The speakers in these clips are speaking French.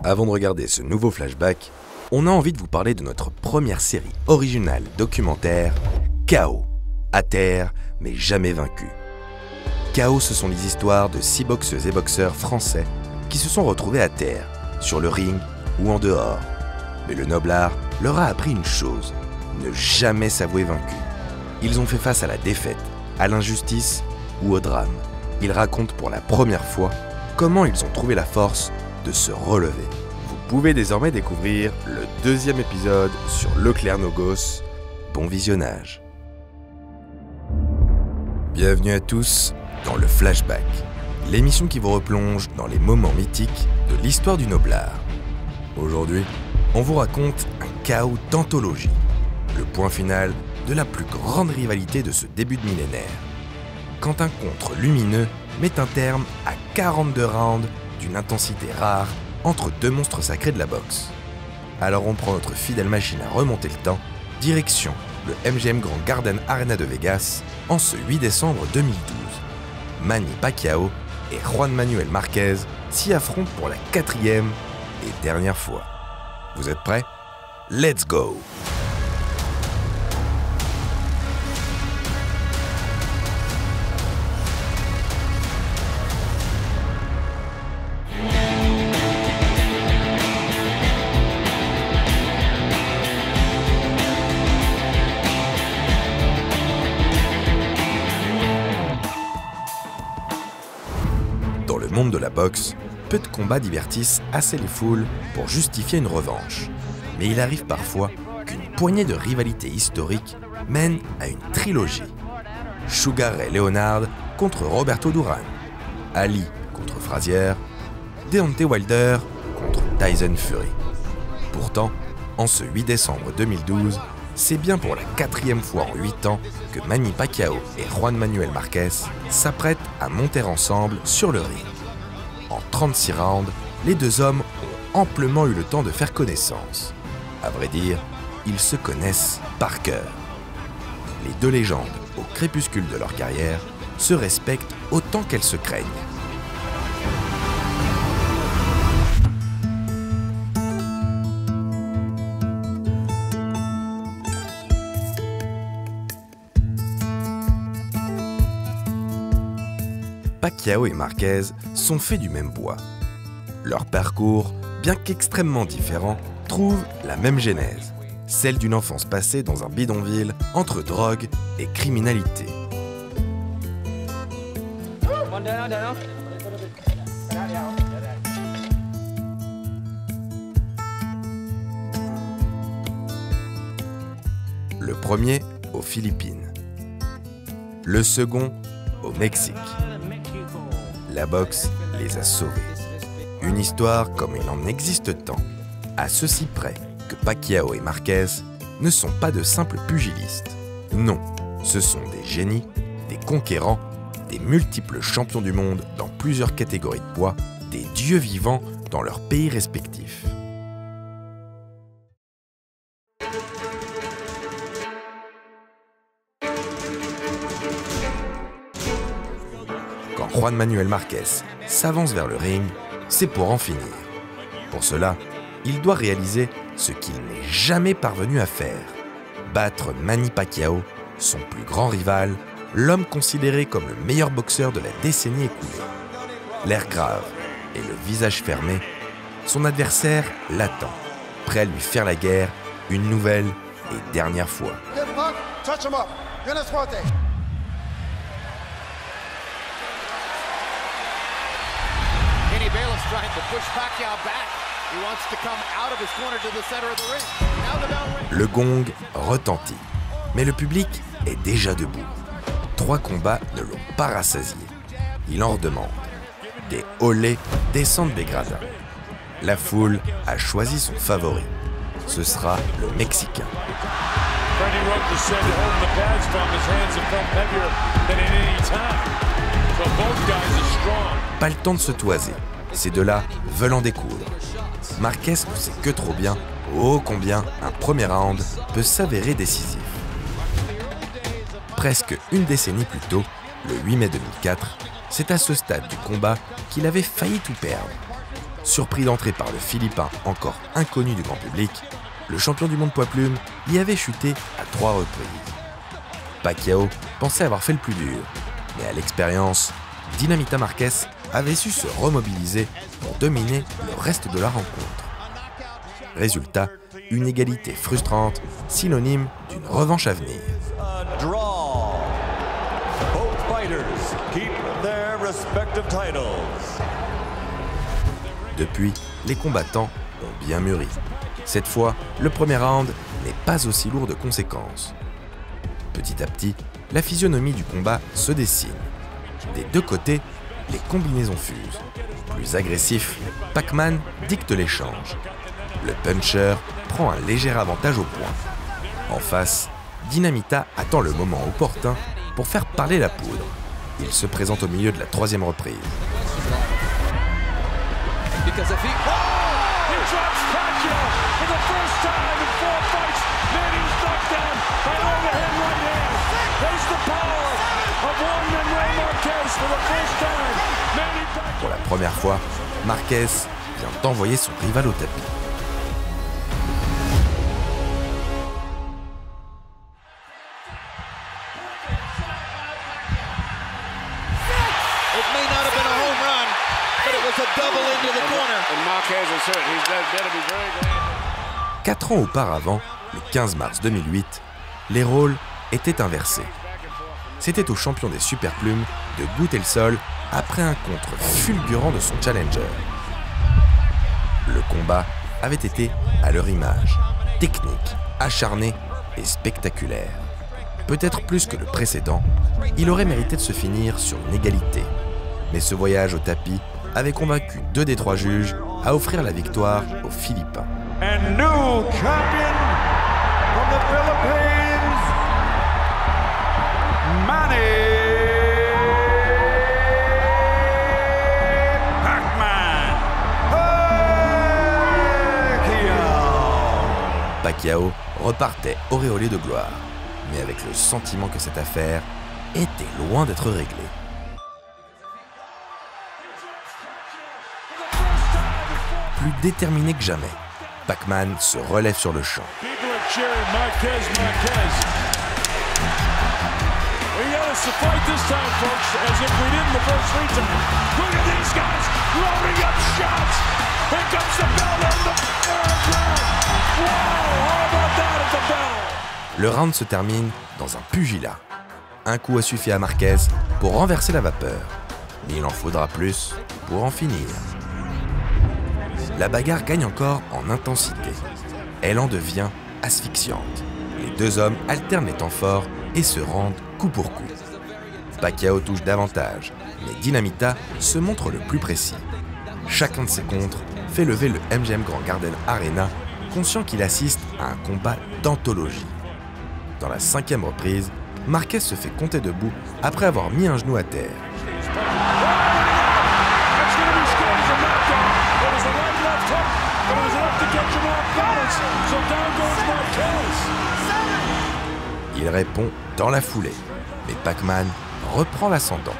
Avant de regarder ce nouveau flashback, on a envie de vous parler de notre première série originale documentaire, KO, à terre mais jamais vaincu. KO, ce sont les histoires de 6 boxeuses et boxeurs français qui se sont retrouvés à terre, sur le ring ou en dehors. Mais le noble art leur a appris une chose, ne jamais s'avouer vaincu. Ils ont fait face à la défaite, à l'injustice ou au drame. Ils racontent pour la première fois comment ils ont trouvé la force de se relever. Vous pouvez désormais découvrir le 2e épisode sur Leclerc Nogos. Bon visionnage. Bienvenue à tous dans le Flashback, l'émission qui vous replonge dans les moments mythiques de l'histoire du noble art. Aujourd'hui, on vous raconte un chaos d'anthologie, le point final de la plus grande rivalité de ce début de millénaire. Quand un contre lumineux met un terme à 42 rounds d'une intensité rare entre deux monstres sacrés de la boxe. Alors on prend notre fidèle machine à remonter le temps, direction le MGM Grand Garden Arena de Vegas en ce 8 décembre 2012. Manny Pacquiao et Juan Manuel Marquez s'y affrontent pour la 4e et dernière fois. Vous êtes prêts? Let's go! Dans le monde de la boxe, peu de combats divertissent assez les foules pour justifier une revanche. Mais il arrive parfois qu'une poignée de rivalités historiques mène à une trilogie. Sugar Ray Leonard contre Roberto Duran, Ali contre Frazier, Deontay Wilder contre Tyson Fury. Pourtant, en ce 8 décembre 2012, c'est bien pour la 4e fois en 8 ans que Manny Pacquiao et Juan Manuel Marquez s'apprêtent à monter ensemble sur le ring. En 36 rounds, les deux hommes ont amplement eu le temps de faire connaissance. À vrai dire, ils se connaissent par cœur. Les deux légendes, au crépuscule de leur carrière, se respectent autant qu'elles se craignent. Pacquiao et Marquez sont faits du même bois. Leur parcours, bien qu'extrêmement différent, trouve la même genèse, celle d'une enfance passée dans un bidonville entre drogue et criminalité. Le premier aux Philippines, le second au Mexique. La boxe les a sauvés. Une histoire comme il en existe tant, à ceci près que Pacquiao et Marquez ne sont pas de simples pugilistes. Non, ce sont des génies, des conquérants, des multiples champions du monde dans plusieurs catégories de poids, des dieux vivants dans leurs pays respectifs. Quand Juan Manuel Marquez s'avance vers le ring, c'est pour en finir. Pour cela, il doit réaliser ce qu'il n'est jamais parvenu à faire, battre Manny Pacquiao, son plus grand rival, l'homme considéré comme le meilleur boxeur de la décennie écoulée. L'air grave et le visage fermé, son adversaire l'attend, prêt à lui faire la guerre une nouvelle et dernière fois. Le gong retentit, mais le public est déjà debout. 3 combats ne l'ont pas rassasié. Il en redemande. Des olés descendent des gradins. La foule a choisi son favori. Ce sera le Mexicain. Pas le temps de se toiser. Ces deux-là veulent en découdre. Marquez ne sait que trop bien, ô combien un premier round peut s'avérer décisif. Presque une décennie plus tôt, le 8 mai 2004, c'est à ce stade du combat qu'il avait failli tout perdre. Surpris d'entrer par le Philippin encore inconnu du grand public, le champion du monde poids plume y avait chuté à 3 reprises. Pacquiao pensait avoir fait le plus dur, mais à l'expérience, Dinamita Marquez avait su se remobiliser pour dominer le reste de la rencontre. Résultat, une égalité frustrante, synonyme d'une revanche à venir. Depuis, les combattants ont bien mûri. Cette fois, le premier round n'est pas aussi lourd de conséquences. Petit à petit, la physionomie du combat se dessine. Des deux côtés, les combinaisons fusent. Plus agressif, Pac-Man dicte l'échange. Le puncher prend un léger avantage au point. En face, Dinamita attend le moment opportun pour faire parler la poudre. Il se présente au milieu de la 3e reprise. Pour la première fois, Marquez vient d'envoyer son rival au tapis. It may not have been a home run, but it was a double into the corner. And Marquez is hurt. He's better be very glad. 4 ans auparavant, le 15 mars 2008, les rôles étaient inversés. C'était au champion des superplumes de goûter le sol après un contre fulgurant de son challenger. Le combat avait été à leur image, technique, acharné et spectaculaire. Peut-être plus que le précédent, il aurait mérité de se finir sur une égalité. Mais ce voyage au tapis avait convaincu 2 des 3 juges à offrir la victoire aux Philippins. And new champion from the Philippines, Manny Pacman Pacquiao. Pacquiao repartait auréolé de gloire, mais avec le sentiment que cette affaire était loin d'être réglée. Plus déterminé que jamais, Pac-Man se relève sur le champ. Le round se termine dans un pugilat. Un coup a suffi à Marquez pour renverser la vapeur, mais il en faudra plus pour en finir. La bagarre gagne encore en intensité. Elle en devient asphyxiante. Les 2 hommes alternent les temps forts et se rendent coup pour coup. Pacquiao touche davantage, mais Dinamita se montre le plus précis. Chacun de ses contres fait lever le MGM Grand Garden Arena, conscient qu'il assiste à un combat d'anthologie. Dans la 5e reprise, Marquez se fait compter debout après avoir mis un genou à terre. Il répond dans la foulée, mais Pac-Man reprend l'ascendant.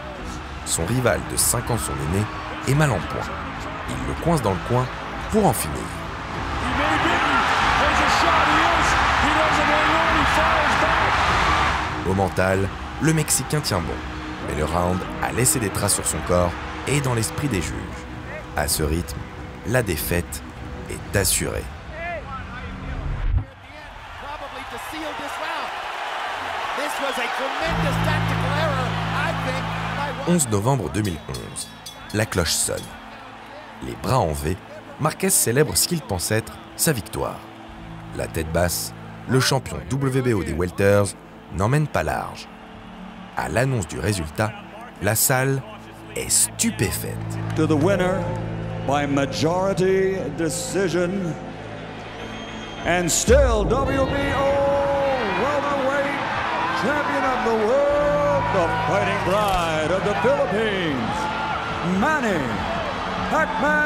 Son rival de 5 ans son aîné est mal en point. Il le coince dans le coin pour en finir. Au mental, le Mexicain tient bon, mais le round a laissé des traces sur son corps et dans l'esprit des juges. À ce rythme, la défaite est assurée. 11 novembre 2011, la cloche sonne. Les bras en V, Marquez célèbre ce qu'il pense être sa victoire. La tête basse, le champion WBO des welters n'emmène pas large. À l'annonce du résultat, la salle est stupéfaite. To the winner by majority decision and still WBO welterweight champion of the world, the fighting pride of the Philippines, Manny Pacquiao.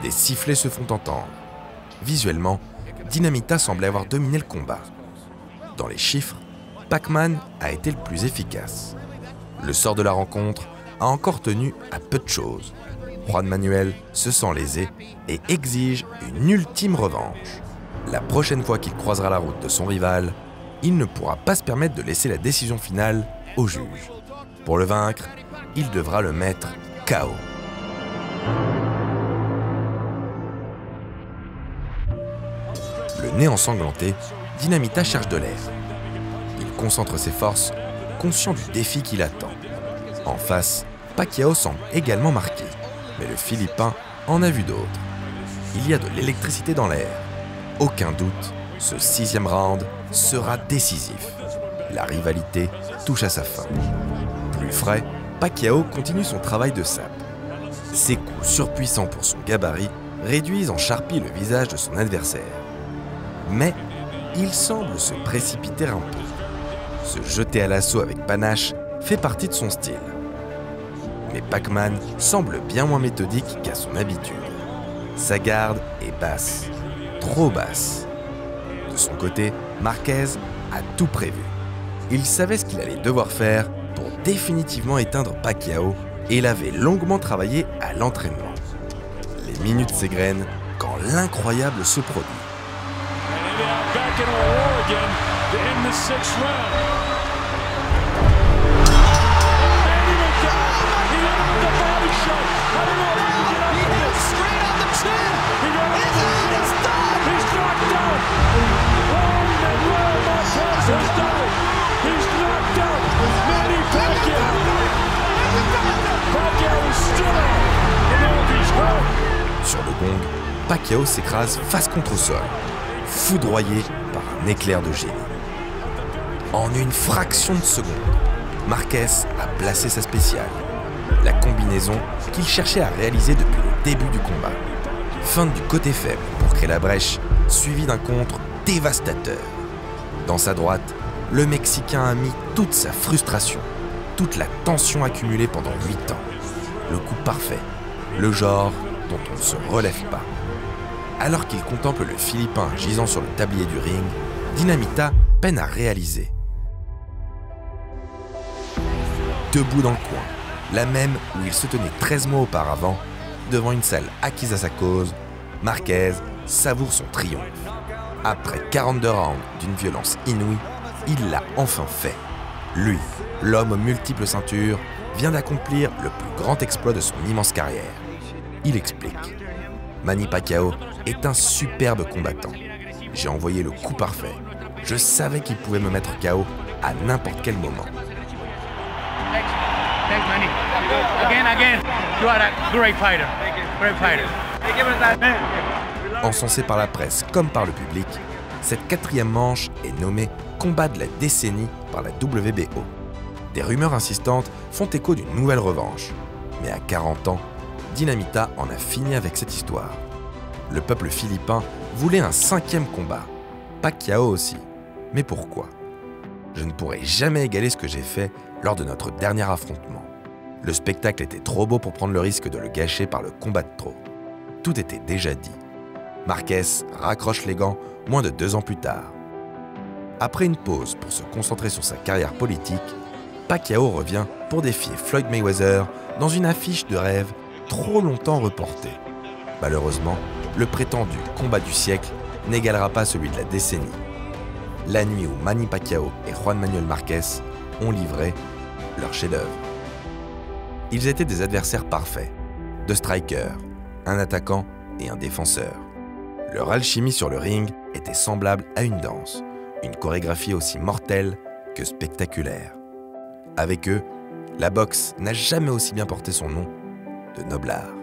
Des sifflets se font entendre. Visuellement, Dinamita semblait avoir dominé le combat. Dans les chiffres, Pac-Man a été le plus efficace. Le sort de la rencontre a encore tenu à peu de choses. Juan Manuel se sent lésé et exige une ultime revanche. La prochaine fois qu'il croisera la route de son rival, il ne pourra pas se permettre de laisser la décision finale au juge. Pour le vaincre, il devra le mettre KO. Le nez ensanglanté, Dinamita cherche de l'air. Il concentre ses forces, conscient du défi qui l'attend. En face, Pacquiao semble également marqué, mais le Philippin en a vu d'autres. Il y a de l'électricité dans l'air. Aucun doute, ce 6e round sera décisif. La rivalité touche à sa fin. Plus frais, Pacquiao continue son travail de sape. Ses coups surpuissants pour son gabarit réduisent en charpie le visage de son adversaire. Mais il semble se précipiter un peu. Se jeter à l'assaut avec panache fait partie de son style. Mais Pacman semble bien moins méthodique qu'à son habitude. Sa garde est basse, trop basse. De son côté, Marquez a tout prévu. Il savait ce qu'il allait devoir faire pour définitivement éteindre Pacquiao et l'avait longuement travaillé à l'entraînement. Les minutes s'égrènent quand l'incroyable se produit. Sur le gong, Pacquiao s'écrase face contre sol, foudroyé par un éclair de génie. En une fraction de seconde, Marquez a placé sa spéciale, la combinaison qu'il cherchait à réaliser depuis le début du combat. Feinte du côté faible pour créer la brèche, suivi d'un contre dévastateur. Dans sa droite, le Mexicain a mis toute sa frustration, toute la tension accumulée pendant 8 ans. Le coup parfait, le genre dont on ne se relève pas. Alors qu'il contemple le Philippin gisant sur le tablier du ring, Dinamita peine à réaliser. Debout dans le coin, la même où il se tenait 13 mois auparavant, devant une salle acquise à sa cause, Marquez savoure son triomphe. Après 42 rounds d'une violence inouïe, il l'a enfin fait. Lui, l'homme aux multiples ceintures, vient d'accomplir le plus grand exploit de son immense carrière. Il explique. Manny Pacquiao est un superbe combattant. J'ai envoyé le coup parfait. Je savais qu'il pouvait me mettre KO à n'importe quel moment. Thanks, Manny. Again. You are a great fighter. Great fighter. Encensé par la presse comme par le public, cette 4e manche est nommée Combat de la décennie par la WBO. Des rumeurs insistantes font écho d'une nouvelle revanche. Mais à 40 ans, Dinamita en a fini avec cette histoire. Le peuple philippin voulait un 5e combat. Pacquiao aussi. Mais pourquoi? Je ne pourrai jamais égaler ce que j'ai fait lors de notre dernier affrontement. Le spectacle était trop beau pour prendre le risque de le gâcher par le combat de trop. Tout était déjà dit. Marquez raccroche les gants moins de 2 ans plus tard. Après une pause pour se concentrer sur sa carrière politique, Pacquiao revient pour défier Floyd Mayweather dans une affiche de rêve trop longtemps reportée. Malheureusement, le prétendu combat du siècle n'égalera pas celui de la décennie. La nuit où Manny Pacquiao et Juan Manuel Marquez ont livré leur chef-d'œuvre. Ils étaient des adversaires parfaits, 2 strikers, un attaquant et un défenseur. Leur alchimie sur le ring était semblable à une danse, une chorégraphie aussi mortelle que spectaculaire. Avec eux, la boxe n'a jamais aussi bien porté son nom de noble art.